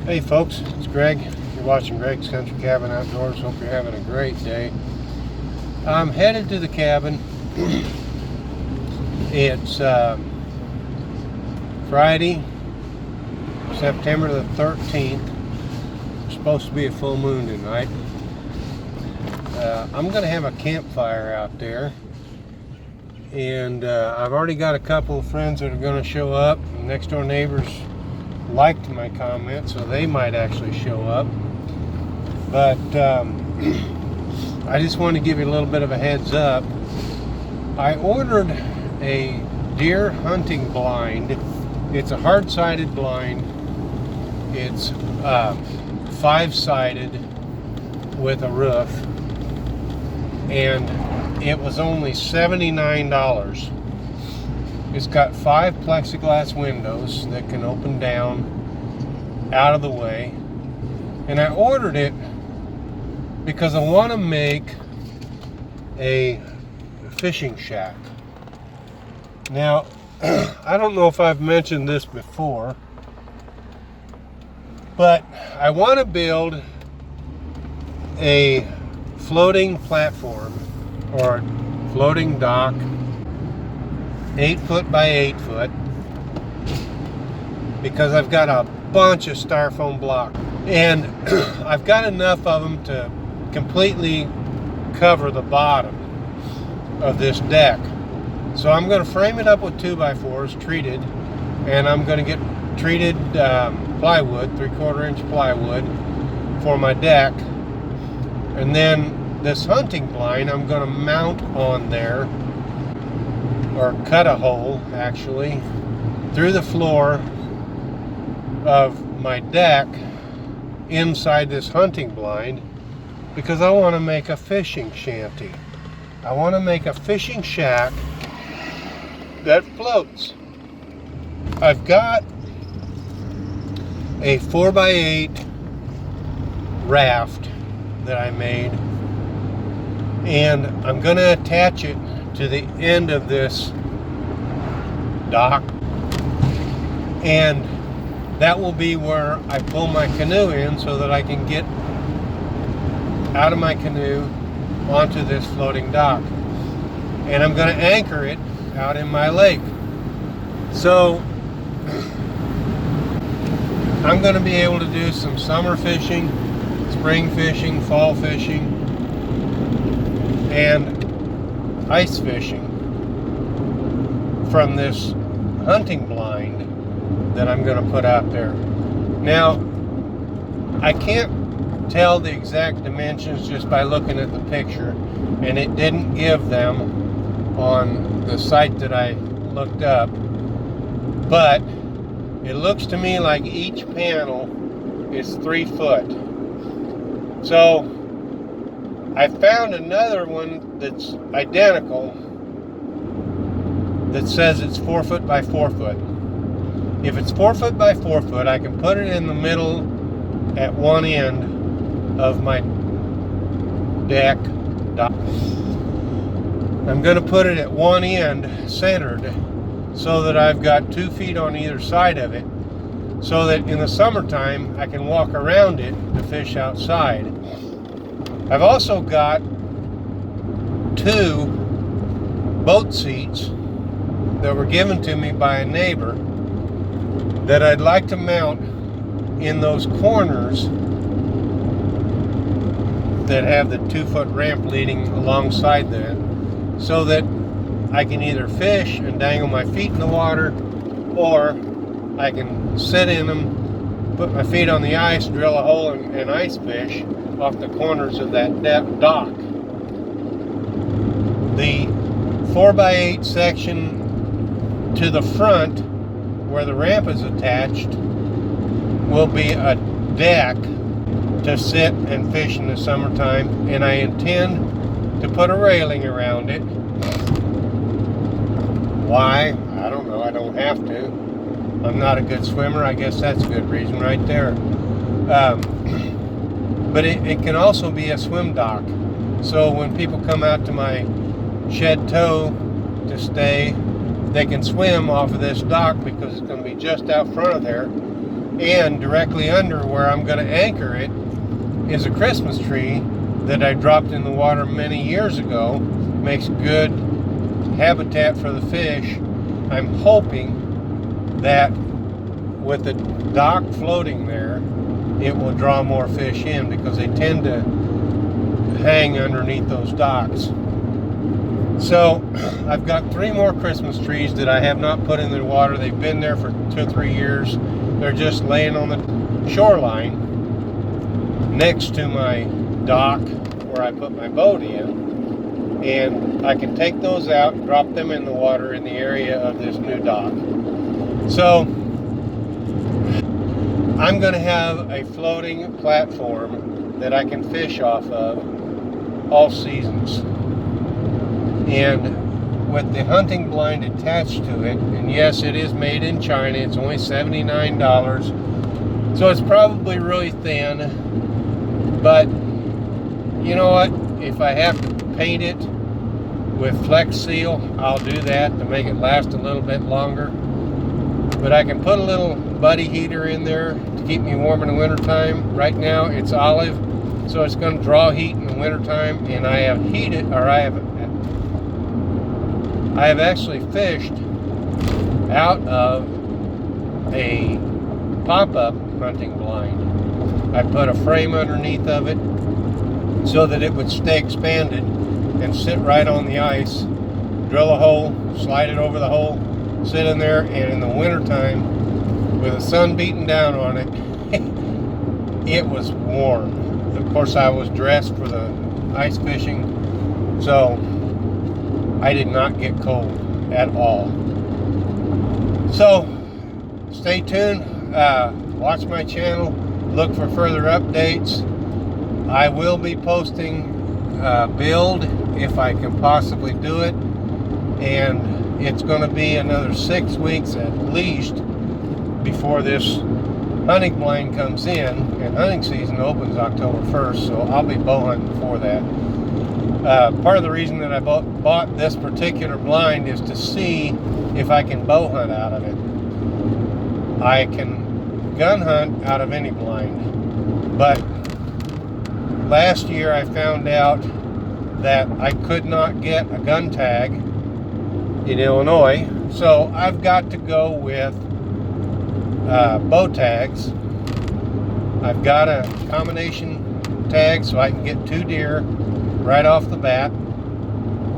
Hey folks, it's Greg. You're watching Greg's Country Cabin Outdoors. Hope you're having a great day. I'm headed to the cabin. It's Friday, September the 13th. It's supposed to be a full moon tonight. I'm going to have a campfire out there. And I've already got a couple of friends that are going to show up. Next door neighbors liked my comment, so they might actually show up. But I just want to give you a little bit of a heads up. I ordered a deer hunting blind. It's a hard-sided blind. It's 5-sided with a roof, and it was only $79. It's got 5 plexiglass windows that can open down out of the way. And I ordered it because I want to make a fishing shack. Now, I don't know if I've mentioned this before, but I want to build a floating platform or floating dock, 8 foot by 8 foot, because I've got a bunch of styrofoam blocks, and I've got enough of them to completely cover the bottom of this deck. So I'm going to frame it up with 2x4s treated, and I'm going to get treated plywood, 3/4 inch plywood for my deck. And then this hunting blind I'm going to mount on there, or cut a hole actually through the floor of my deck inside this hunting blind, because I want to make a fishing shanty. I want to make a fishing shack that floats. I've got a 4x8 raft that I made, and I'm going to attach it to the end of this dock, and that will be where I pull my canoe in so that I can get out of my canoe onto this floating dock. And I'm going to anchor it out in my lake. So I'm going to be able to do some summer fishing, spring fishing, fall fishing, and ice fishing from this hunting blind that I'm going to put out there. Now, I can't tell the exact dimensions just by looking at the picture, and it didn't give them on the site that I looked up, but it looks to me like each panel is 3 foot. So I found another one that's identical that says it's 4 foot by 4 foot. If it's 4 foot by 4 foot, I can put it in the middle at one end of my deck. I'm going to put it at one end centered so that I've got 2 feet on either side of it, so that in the summertime I can walk around it to fish outside. I've also got 2 boat seats that were given to me by a neighbor that I'd like to mount in those corners that have the 2 foot ramp leading alongside that, so that I can either fish and dangle my feet in the water, or I can sit in them, put my feet on the ice, drill a hole, and ice fish off the corners of that dock. The 4x8 section to the front, where the ramp is attached, will be a deck to sit and fish in the summertime, and I intend to put a railing around it. Why? I don't know. I don't have to. I'm not a good swimmer. I guess that's a good reason right there. But it can also be a swim dock. So when people come out to my shed tow to stay, they can swim off of this dock because it's going to be just out front of there. And directly under where I'm going to anchor it is a Christmas tree that I dropped in the water many years ago. Makes good habitat for the fish. I'm hoping that with the dock floating there, it will draw more fish in, because they tend to hang underneath those docks. So I've got 3 more Christmas trees that I have not put in the water. They've been there for 2 or 3 years. They're just laying on the shoreline next to my dock where I put my boat in. And I can take those out and drop them in the water in the area of this new dock. So I'm going to have a floating platform that I can fish off of all seasons. And with the hunting blind attached to it, and yes, it is made in China, it's only $79, so it's probably really thin, but you know what, if I have to paint it with Flex Seal, I'll do that to make it last a little bit longer. But I can put a little buddy heater in there to keep me warm in the wintertime. Right now it's olive, so it's going to draw heat in the wintertime, and I have heated, or I have actually fished out of a pop-up hunting blind. I put a frame underneath of it so that it would stay expanded and sit right on the ice. Drill a hole, slide it over the hole, sit in there, and in the wintertime, with the sun beating down on it, it was warm. Of course, I was dressed for the ice fishing, so I did not get cold at all. So stay tuned, watch my channel, look for further updates. I will be posting build if I can possibly do it, and it's going to be another 6 weeks at least before this hunting blind comes in, and hunting season opens October 1st, so I'll be bow hunting before that. Part of the reason that I bought this particular blind is to see if I can bow hunt out of it. I can gun hunt out of any blind, but last year I found out that I could not get a gun tag in Illinois, so I've got to go with bow tags. I've got a combination tag so I can get 2 deer right off the bat,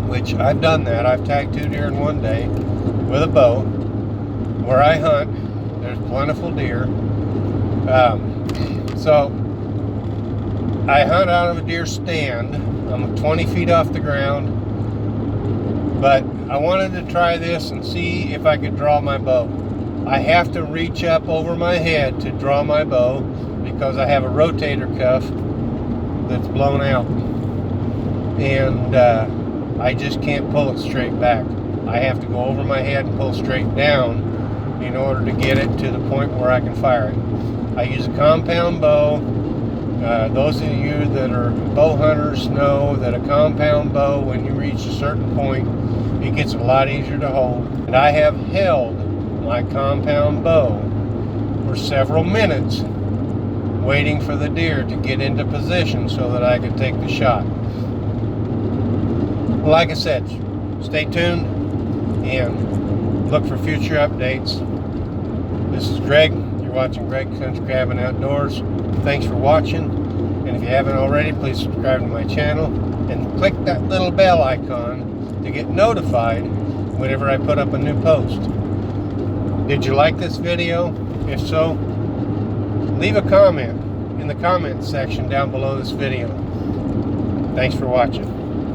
which I've done that. I've tagged 2 deer in one day with a bow. Where I hunt, there's plentiful deer. So I hunt out of a deer stand. I'm 20 feet off the ground, but I wanted to try this and see if I could draw my bow. I have to reach up over my head to draw my bow because I have a rotator cuff that's blown out, and I just can't pull it straight back. I have to go over my head and pull straight down in order to get it to the point where I can fire it. I use a compound bow. Those of you that are bow hunters know that a compound bow, when you reach a certain point, it gets a lot easier to hold. And I have held my compound bow for several minutes waiting for the deer to get into position so that I could take the shot. Like I said, stay tuned and look for future updates. This is Greg. You're watching Greg Country Cabin Outdoors. Thanks for watching, and if you haven't already, please subscribe to my channel and click that little bell icon to get notified whenever I put up a new post. Did you like this video? If so, leave a comment in the comment section down below this video. Thanks for watching.